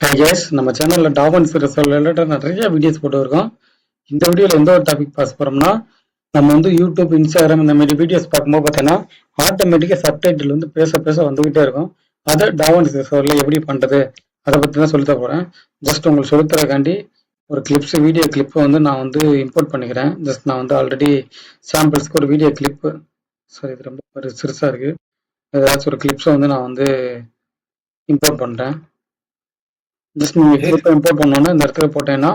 Hi guys, நம்ம சேனல்ல டாவன்ஸ் related நிறைய வீடியோஸ் போட்டு இருக்கோம். இந்த வீடியோல எந்த ஒரு டாபிக் பாஸ் போறோம்னா, நம்ம வந்து யூடியூப், இன்ஸ்டாகிராம் இந்த மாதிரி வீடியோஸ் பார்க்கும்போது பார்த்தீங்கன்னா ஆட்டோமேட்டிக்கா சப்டைட்டில் வந்து பேச பேச வந்துகிட்டே இருக்கும். அதை டாவன்ஸ் ரிசர்வ்ல எப்படி பண்றது அதை பத்தி தான் சொல்லித் தர போறேன். ஜஸ்ட் உங்களுக்கு சொல்லித்தரக்காண்டி ஒரு கிளிப்ஸ் வீடியோ கிளிப்பை வந்து நான் வந்து இம்போர்ட் பண்ணிக்கிறேன். ஜஸ்ட் நான் வந்து ஆல்ரெடி சாம்பிள்ஸ்க்கு ஒரு வீடியோ கிளிப்பு, சாரி இது ரொம்ப ஒரு சிறுசா இருக்கு, ஏதாச்சும் ஒரு கிளிப்ஸை வந்து நான் வந்து இம்போர்ட் பண்றேன். ஜஸ்ட் நீங்க கிளிப்பை இம்போர்ட் பண்ணோன்னா இந்த இடத்துல போட்டேன்னா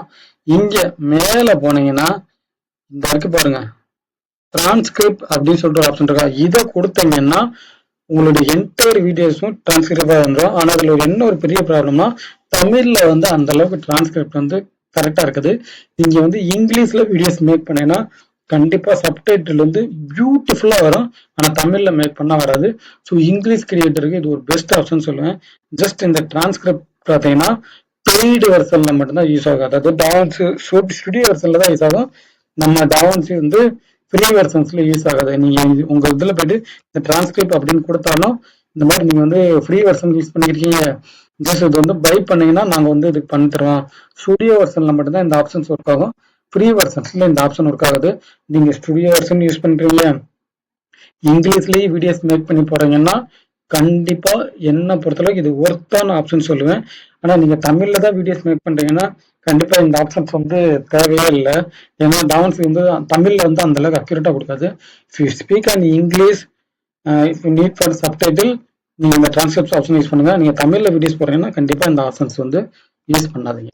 இங்க மேல போனீங்கன்னா இந்த இருக்கு பாருங்க, டிரான்ஸ்கிரிப்ட் அப்படின்னு சொல்லிட்டு ஒரு ஆப்ஷன் இருக்கா. இதை கொடுத்தீங்கன்னா உங்களுடைய என்டையர் வீடியோஸும் டிரான்ஸ்கிரிப்டா வந்துடும். ஆனா அதுல என்ன ஒரு பெரிய ப்ராப்ளம்னா, தமிழ்ல வந்து அந்த அளவுக்கு டிரான்ஸ்கிரிப்ட் வந்து கரெக்டா இருக்குது. நீங்க வந்து இங்கிலீஷ்ல வீடியோஸ் மேக் பண்ணீங்கன்னா கண்டிப்பா சப்டைட்டில் வந்து பியூட்டிஃபுல்லா வரும். ஆனா தமிழ்ல மேக் பண்ணா வராது. ஸோ இங்கிலீஷ் கிரியேட்டருக்கு இது ஒரு பெஸ்ட் ஆப்ஷன் சொல்லுவேன். ஜஸ்ட் இந்த டிரான்ஸ்கிரிப்ட் பார்த்தீங்கன்னா பெய்டு வெர்ஷன்ல மட்டும்தான் யூஸ் ஆகும். அதாவது டாவன்ஸ் ஸ்டுடியோ வெர்ஷன்ல தான் யூஸ் ஆகும். நம்ம டாவன்ஸ் வந்து ஃப்ரீ வெர்ஷன்ஸ்ல யூஸ் ஆகாது. நீங்க உங்க இதுல போயிட்டு இந்த டிரான்ஸ்கிரிப்ட் அப்படின்னு கொடுத்தாலும் இந்த மாதிரி நீங்க வந்து ஃப்ரீ வெர்ஷன் யூஸ் பண்ணிருக்கீங்க, ஜஸ்ட் இது வந்து பை பண்ணீங்கன்னா நாங்க வந்து இதுக்கு பண்ணி தருவோம். ஸ்டுடியோ வெர்ஷன்ல மட்டும்தான் இந்த ஆப்ஷன்ஸ் ஒர்க் ஆகும். ஃப்ரீ வெர்ஷன்ஸ்ல இந்த ஆப்ஷன் ஒர்க் ஆகுது. நீங்க ஸ்டுடியோ வெர்ஷன் யூஸ் பண்றீங்க, இங்கிலீஷ்லயே வீடியோஸ் மேக் பண்ணி போறீங்கன்னா கண்டிப்பா என்ன பொறுத்தளவுக்கு இது ஒர்த்தான ஆப்ஷன் சொல்லுவேன். ஆனா நீங்க தமிழ்ல தான் வீடியோஸ் மேக் பண்றீங்கன்னா கண்டிப்பா இந்த ஆப்ஷன்ஸ் வந்து தேவையே இல்லை. ஏன்னா டாவன்ஸ் வந்து தமிழ்ல வந்து அந்த அளவுக்கு அக்யூரேட்டா கொடுக்காது. If you speak and English, if you need for subtitle, நீங்க இந்த டிரான்ஸ்கிரிப்ட் ஆப்ஷன் யூஸ் பண்ணுங்க. நீங்க தமிழ்ல வீடியோஸ் போடுறீங்கன்னா கண்டிப்பா இந்த ஆப்ஷன்ஸ் வந்து யூஸ் பண்ணாதீங்க.